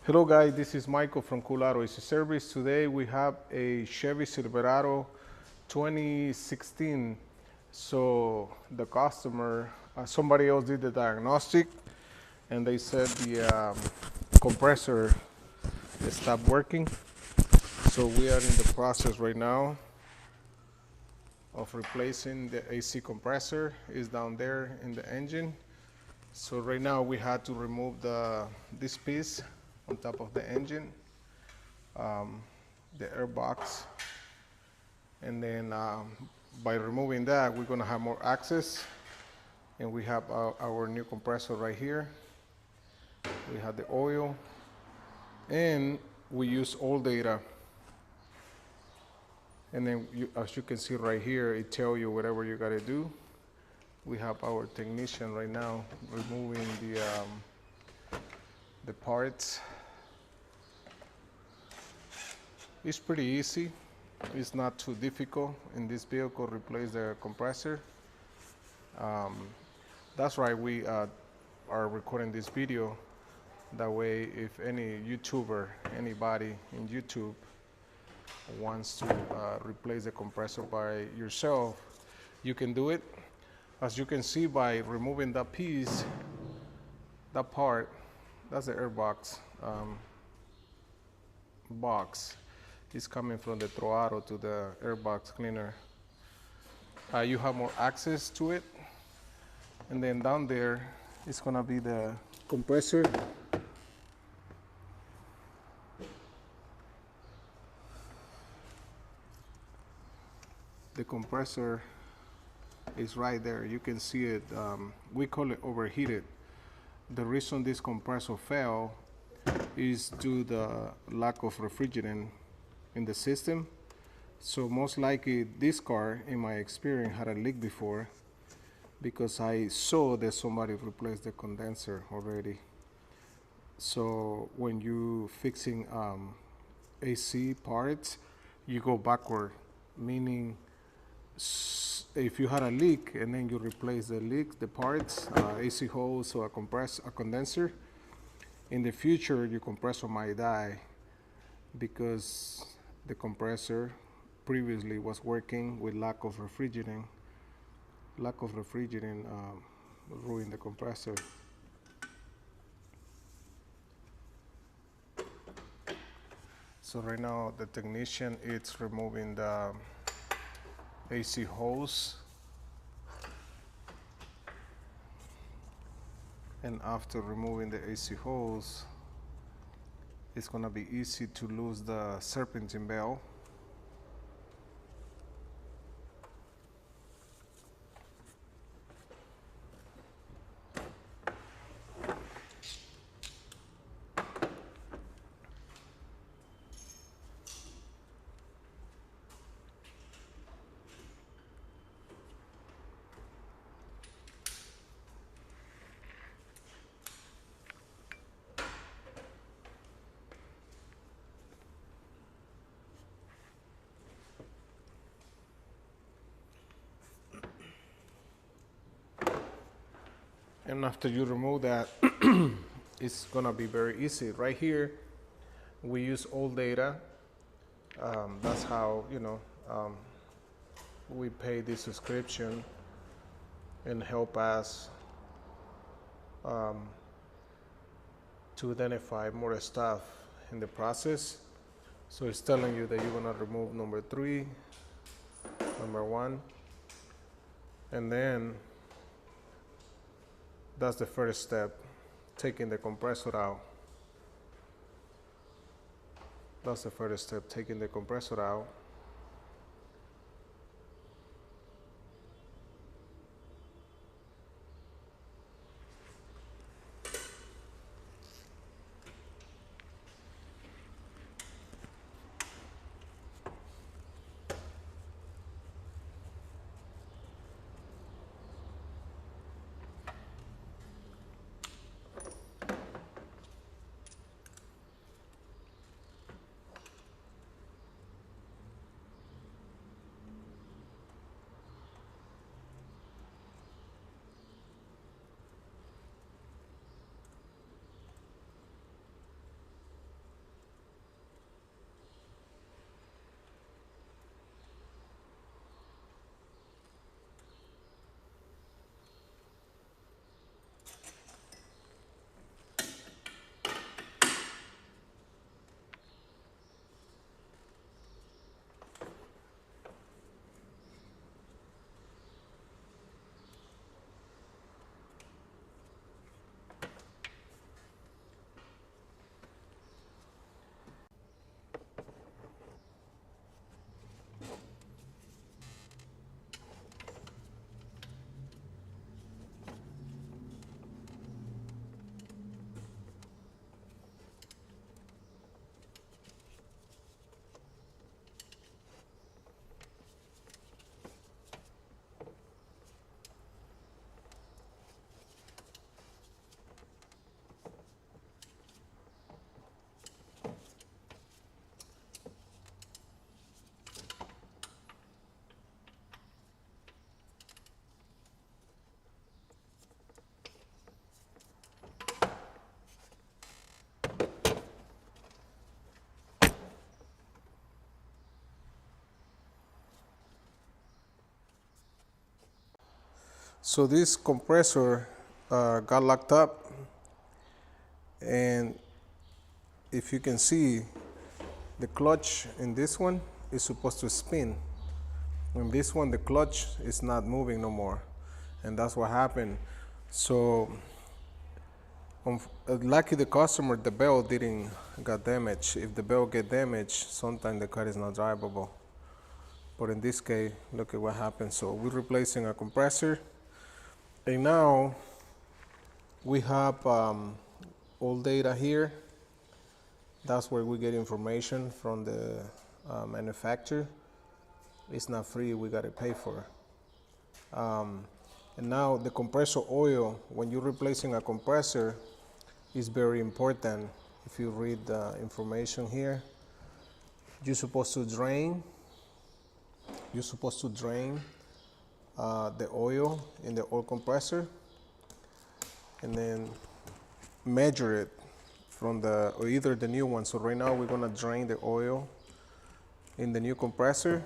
Hello guys, this is Michael from Cularo AC Service. Today we have a Chevy Silverado 2016. So the customer, somebody else did the diagnostic and they said the compressor stopped working. So we are in the process right now of replacing the AC compressor. It's down there in the engine. So right now we had to remove this piece on top of the engine, the air box, and then by removing that we're going to have more access, and we have our new compressor right here. We have the oil, and we use all data, and then as you can see right here, it tells you whatever you got to do. We have our technician right now removing the parts. It's pretty easy. It's not too difficult in this vehicle to replace the compressor. That's why we are recording this video. That way, if any YouTuber, anybody in YouTube wants to replace the compressor by yourself, you can do it. As you can see by removing that piece, that part, that's the air box. Is coming from the throttle to the airbox cleaner. You have more access to it, and then down there is gonna be the compressor. The compressor is right there. You can see it. We call it overheated. The reason this compressor fell is due to the lack of refrigerant in the system. So most likely this car, in my experience, had a leak before, because I saw that somebody replaced the condenser already. So when you fixing AC parts, you go backward, meaning if you had a leak and then you replace the parts, AC hose or a condenser, in the future your compressor might die because the compressor previously was working with lack of refrigerant. Lack of refrigerant ruined the compressor. So right now the technician is removing the AC hose, and after removing the AC hose, it's going to be easy to lose the serpentine belt. And after you remove that, it's gonna be very easy. Right here, we use all data. That's how, we pay this subscription and help us to identify more stuff in the process. So it's telling you that you're gonna remove number 3, number 1, and then that's the first step, taking the compressor out. That's the first step, taking the compressor out. So this compressor got locked up, and if you can see, the clutch in this one is supposed to spin. In this one, the clutch is not moving no more, and that's what happened. So lucky the customer, the belt didn't got damaged. If the belt get damaged, sometimes the car is not drivable. But in this case, look at what happened. So we're replacing a compressor, and now we have all data here. That's where we get information from the manufacturer. It's not free, we gotta pay for it. And now the compressor oil, when you're replacing a compressor, is very important. If you read the information here, you're supposed to drain the oil in the oil compressor, and then measure it from or either the new one. So right now we're gonna drain the oil in the new compressor,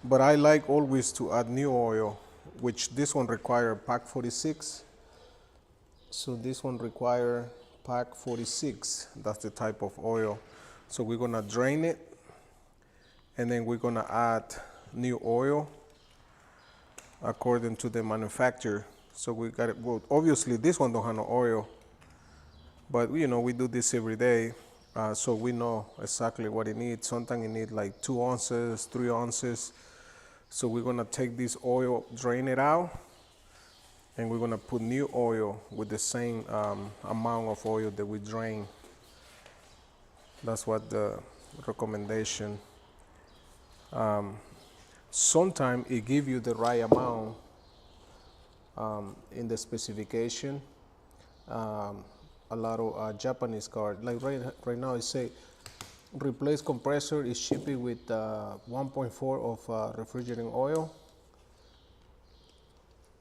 but I like always to add new oil, which this one require pack 46. So this one require pack 46. That's the type of oil. So we're gonna drain it, and then we're gonna add new oil according to the manufacturer. So we got it. Well, obviously this one don't have no oil, but you know, we do this every day, so we know exactly what it needs. Sometimes it needs like 2 ounces, 3 ounces. So we're gonna take this oil, drain it out, and we're gonna put new oil with the same amount of oil that we drain. That's what the recommendation. Sometimes it gives you the right amount in the specification. A lot of Japanese cars, like right now it say replace compressor is shipped with 1.4 of refrigerating oil.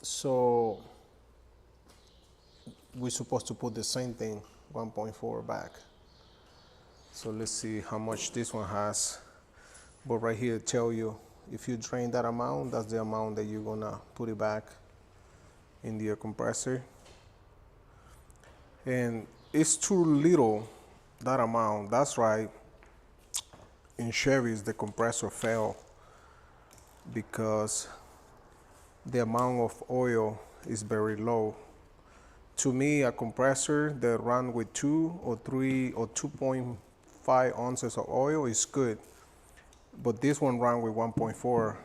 So we're supposed to put the same thing, 1.4 back. So let's see how much this one has. But right here tell you, if you drain that amount, that's the amount that you're gonna put it back in the compressor. And it's too little, that amount. That's right. In Chevys, the compressor failed because the amount of oil is very low. To me, a compressor that run with 2 or 3 or 2.5 ounces of oil is good. But this one ran with 1.4.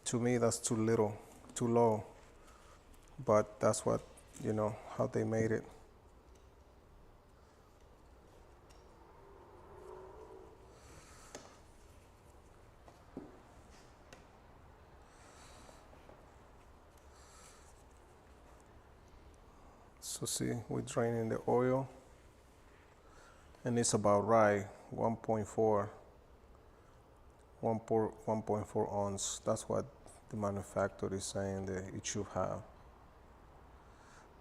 To me, that's too little, too low. But that's what, you know, how they made it. So see, we're draining the oil, and it's about right, 1.4 ounce. That's what the manufacturer is saying that it should have.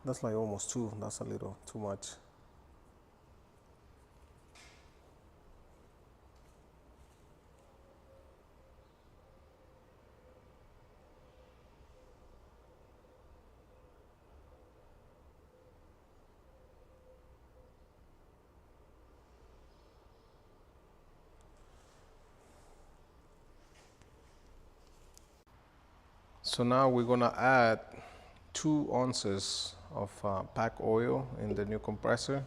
That's like almost 2. That's a little too much. So now we're gonna add 2 ounces of pack oil in the new compressor.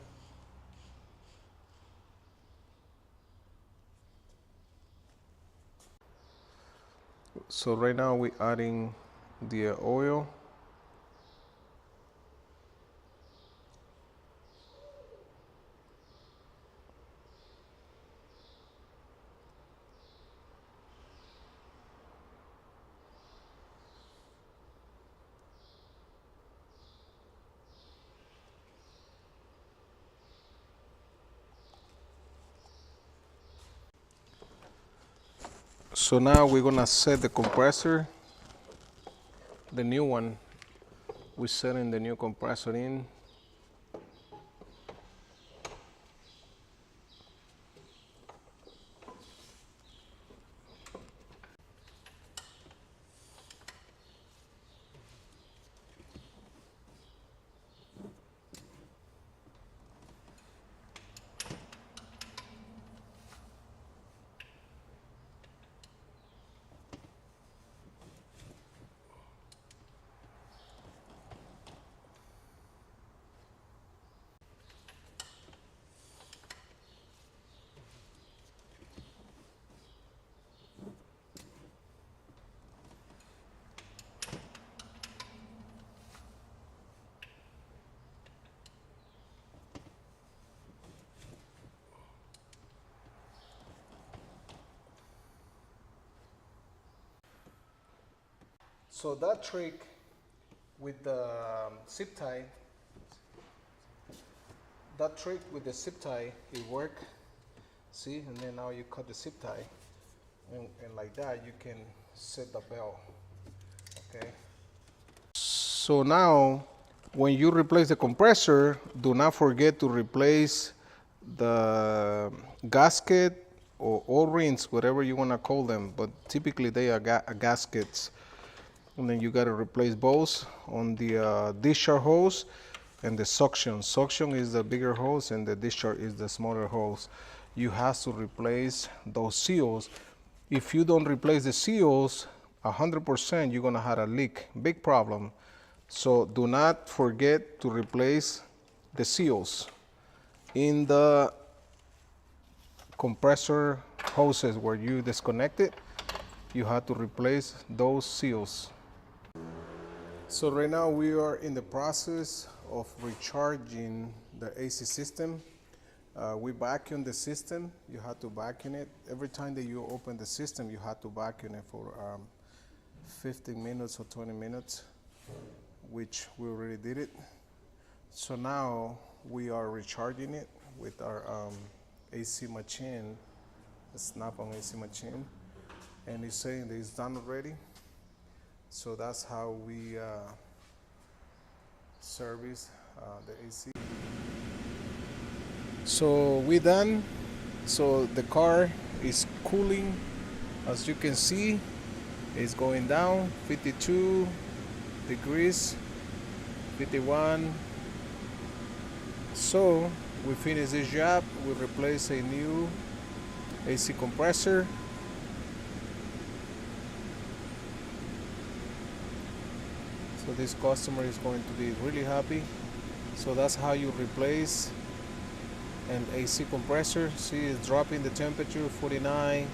So right now we're adding the oil. So now we're gonna set the compressor, the new one. We're setting the new compressor in. So that trick with the zip tie, it worked. See, and then now you cut the zip tie, and like that you can set the belt. Okay. So now, when you replace the compressor, do not forget to replace the gasket or O-rings, whatever you want to call them, but typically they are gaskets. And then you got to replace both on the discharge hose and the suction. Suction is the bigger hose and the discharge is the smaller hose. You have to replace those seals. If you don't replace the seals 100%, you're gonna have a leak, big problem. So do not forget to replace the seals in the compressor hoses where you disconnect it. You have to replace those seals. So right now we are in the process of recharging the AC system. We vacuum the system. You have to vacuum it. Every time that you open the system, you have to vacuum it for 15 minutes or 20 minutes, which we already did it. So now we are recharging it with our AC machine, the snap-on AC machine, and it's saying that it's done already. So that's how we service the AC. So we done. So the car is cooling, as you can see. It's going down 52 degrees, 51. So we finished this job. We replaced a new AC compressor. So this customer is going to be really happy. So that's how you replace an AC compressor. See, it's dropping the temperature, 49.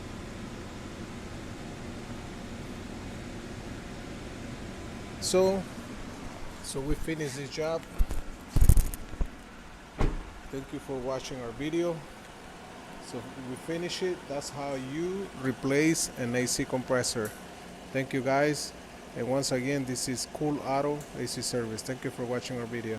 So we finished this job. Thank you for watching our video. So we finish it. That's how you replace an AC compressor. Thank you guys. And once again, this is Cool Auto AC Service. Thank you for watching our video.